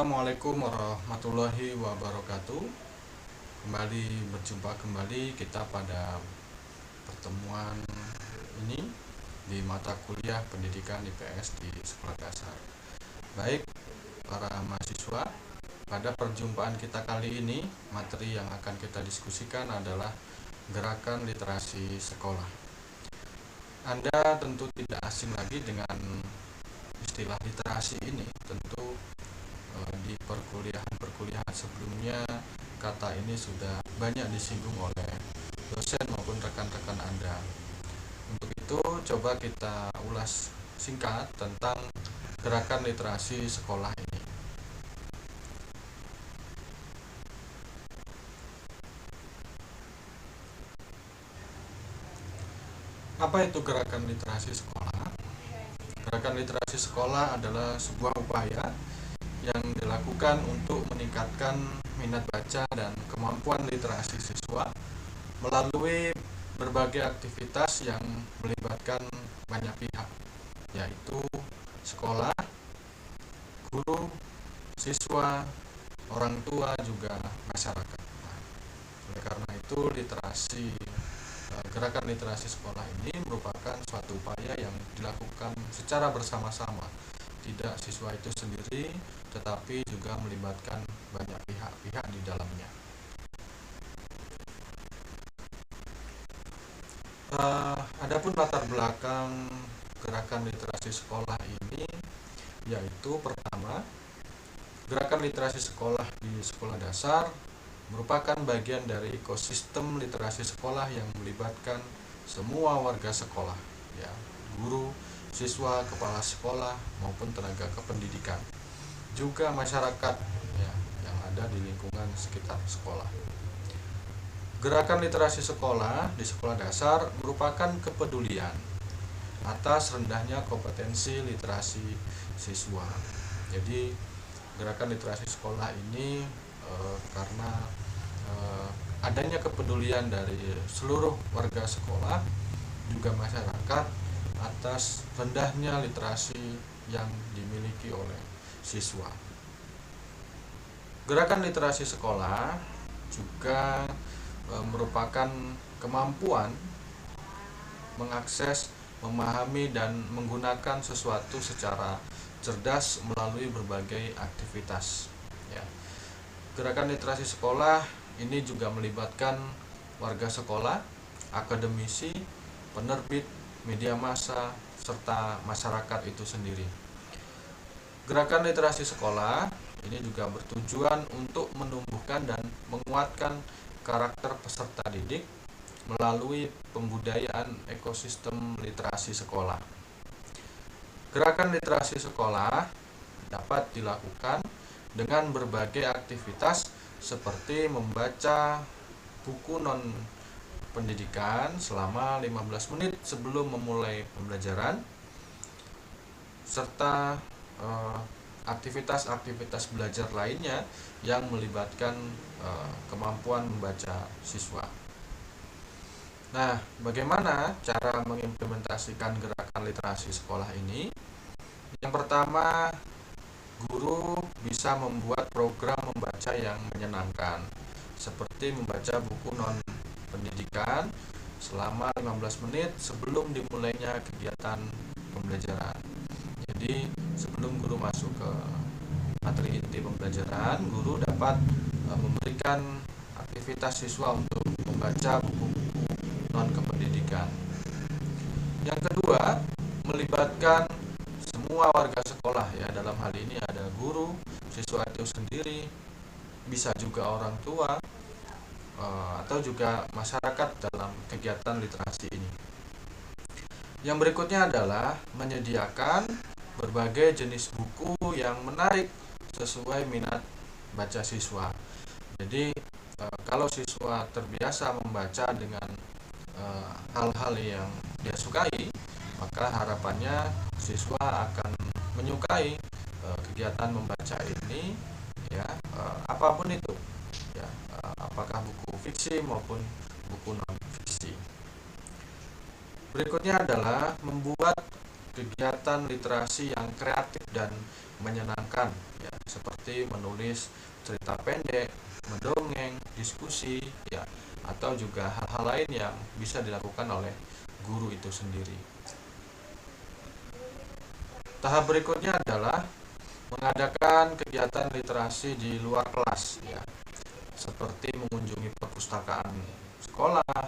Assalamualaikum warahmatullahi wabarakatuh. Kembali berjumpa kembali kita pada pertemuan ini di mata kuliah pendidikan IPS di sekolah dasar. Baik para mahasiswa, pada perjumpaan kita kali ini materi yang akan kita diskusikan adalah gerakan literasi sekolah. Anda tentu tidak asing lagi dengan istilah literasi ini. Tentu di perkuliahan sebelumnya kata ini sudah banyak disinggung oleh dosen maupun rekan-rekan Anda. Untuk itu coba kita ulas singkat tentang gerakan literasi sekolah ini. Apa itu gerakan literasi sekolah? Gerakan literasi sekolah adalah sebuah upaya yang dilakukan untuk meningkatkan minat baca dan kemampuan literasi siswa melalui berbagai aktivitas yang melibatkan banyak pihak, yaitu sekolah, guru, siswa, orang tua, juga masyarakat. Oleh karena itu, gerakan literasi sekolah ini merupakan suatu upaya yang dilakukan secara bersama-sama, tidak siswa itu sendiri, tetapi juga melibatkan banyak pihak-pihak di dalamnya. Adapun latar belakang gerakan literasi sekolah ini, yaitu pertama, gerakan literasi sekolah di sekolah dasar merupakan bagian dari ekosistem literasi sekolah yang melibatkan semua warga sekolah, ya, guru, siswa, kepala sekolah maupun tenaga kependidikan, juga masyarakat, ya, yang ada di lingkungan sekitar sekolah. Gerakan literasi sekolah di sekolah dasar merupakan kepedulian atas rendahnya kompetensi literasi siswa. Jadi gerakan literasi sekolah ini karena adanya kepedulian dari seluruh warga sekolah juga masyarakat atas rendahnya literasi yang dimiliki oleh siswa. Gerakan literasi sekolah juga merupakan kemampuan mengakses, memahami, dan menggunakan sesuatu secara cerdas melalui berbagai aktivitas, ya. Gerakan literasi sekolah ini juga melibatkan warga sekolah, akademisi, penerbit, media massa, serta masyarakat itu sendiri. Gerakan literasi sekolah ini juga bertujuan untuk menumbuhkan dan menguatkan karakter peserta didik melalui pembudayaan ekosistem literasi sekolah. Gerakan literasi sekolah dapat dilakukan dengan berbagai aktivitas seperti membaca buku non pendidikan selama 15 menit sebelum memulai pembelajaran, serta aktivitas-aktivitas belajar lainnya yang melibatkan kemampuan membaca siswa. Nah, bagaimana cara mengimplementasikan gerakan literasi sekolah ini? Yang pertama, guru bisa membuat program membaca yang menyenangkan, seperti membaca buku non pendidikan selama 15 menit sebelum dimulainya kegiatan pembelajaran. Jadi sebelum guru masuk ke materi inti pembelajaran, guru dapat memberikan aktivitas siswa untuk membaca buku-buku non kependidikan. Yang kedua, melibatkan semua warga sekolah, ya, dalam hal ini ada guru, siswa itu sendiri, bisa juga orang tua, atau juga masyarakat dalam kegiatan literasi ini. Yang berikutnya adalah menyediakan berbagai jenis buku yang menarik sesuai minat baca siswa. Jadi kalau siswa terbiasa membaca dengan hal-hal yang dia sukai, maka harapannya siswa akan menyukai kegiatan membaca ini, ya, apapun itu, ya, apakah buku fiksi maupun buku non fiksi. Berikutnya adalah membuat kegiatan literasi yang kreatif dan menyenangkan, ya, seperti seperti menulis cerita pendek, mendongeng, diskusi, ya, atau juga hal-hal lain yang bisa dilakukan oleh guru itu sendiri. Tahap berikutnya adalah mengadakan kegiatan literasi di luar kelas, ya, seperti mengunjungi perpustakaan sekolah,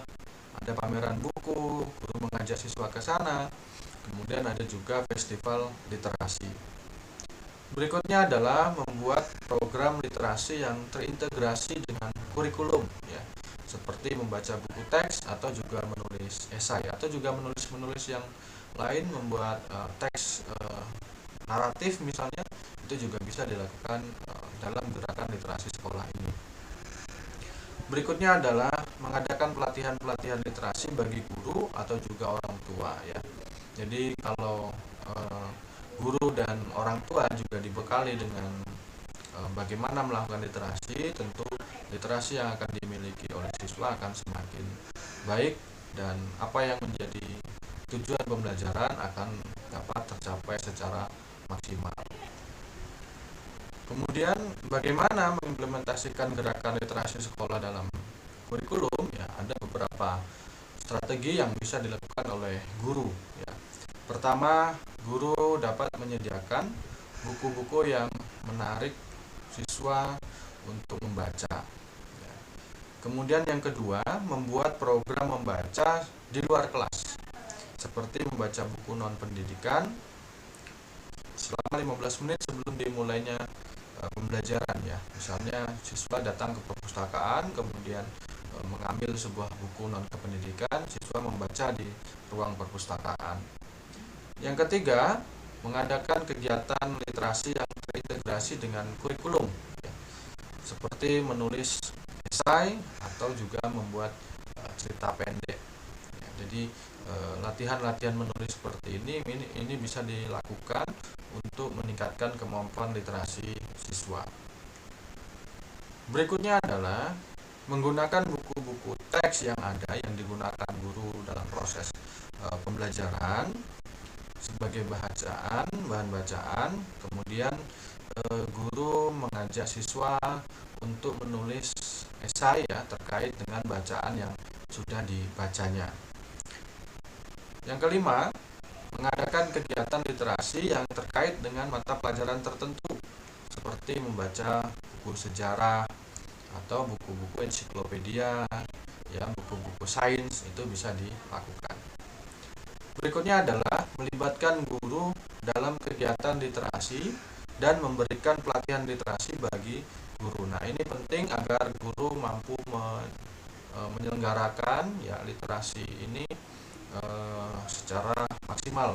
ada pameran buku, guru mengajak siswa ke sana, kemudian ada juga festival literasi. Berikutnya adalah membuat program literasi yang terintegrasi dengan kurikulum, ya, seperti membaca buku teks atau juga menulis esai atau juga menulis yang lain, membuat teks naratif misalnya, itu juga bisa dilakukan dalam gerakan literasi sekolah ini. Berikutnya adalah mengadakan pelatihan-pelatihan literasi bagi guru atau juga orang tua, ya. Jadi kalau guru dan orang tua juga dibekali dengan bagaimana melakukan literasi, tentu literasi yang akan dimiliki oleh siswa akan semakin baik dan apa yang menjadi tujuan pembelajaran akan dapat tercapai secara maksimal. Kemudian bagaimana mengimplementasikan gerakan literasi sekolah dalam kurikulum, ya, ada beberapa strategi yang bisa dilakukan oleh guru, ya. Pertama, guru dapat menyediakan buku-buku yang menarik siswa untuk membaca, ya. Kemudian yang kedua, membuat program membaca di luar kelas, seperti membaca buku non pendidikan selama 15 menit sebelum dimulainya pembelajaran, ya. Misalnya siswa datang ke perpustakaan, kemudian mengambil sebuah buku non kependidikan, siswa membaca di ruang perpustakaan. Yang ketiga, mengadakan kegiatan literasi yang terintegrasi dengan kurikulum, ya, seperti menulis esai atau juga membuat cerita pendek, ya. Jadi latihan-latihan menulis seperti ini bisa dilakukan untuk meningkatkan kemampuan literasi siswa. Berikutnya adalah menggunakan buku-buku teks yang ada yang digunakan guru dalam proses pembelajaran sebagai bahan bacaan. Kemudian guru mengajak siswa untuk menulis esai, ya, terkait dengan bacaan yang sudah dibacanya. Yang kelima, mengadakan kegiatan literasi yang terkait dengan mata pelajaran tertentu, seperti membaca buku sejarah atau buku-buku ensiklopedia, ya, buku-buku sains, itu bisa dilakukan. Berikutnya adalah melibatkan guru dalam kegiatan literasi dan memberikan pelatihan literasi bagi guru. Nah, ini penting agar guru mampu menyelenggarakan, ya, literasi ini secara maksimal,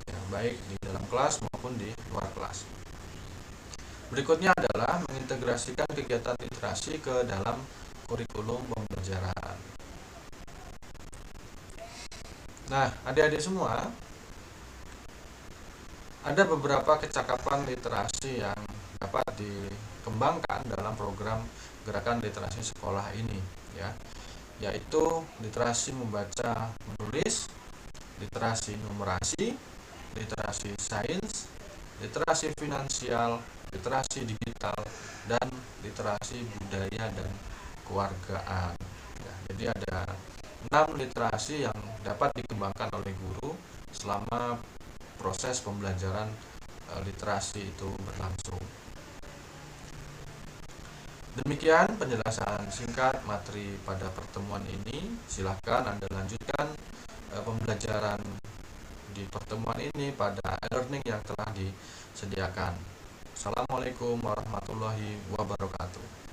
ya, baik di dalam kelas maupun di luar kelas. Berikutnya adalah mengintegrasikan kegiatan literasi ke dalam kurikulum pembelajaran. Nah, adik-adik semua, ada beberapa kecakapan literasi yang dapat dikembangkan dalam program gerakan literasi sekolah ini, ya, yaitu literasi membaca menulis, literasi numerasi, literasi sains, literasi finansial, literasi digital, dan literasi budaya dan kewargaan, ya. Jadi ada 6 literasi yang dapat dikembangkan oleh guru selama proses pembelajaran literasi itu berlangsung. Demikian penjelasan singkat materi pada pertemuan ini. Silahkan Anda lanjutkan pembelajaran di pertemuan ini pada e-learning yang telah disediakan. Assalamualaikum warahmatullahi wabarakatuh.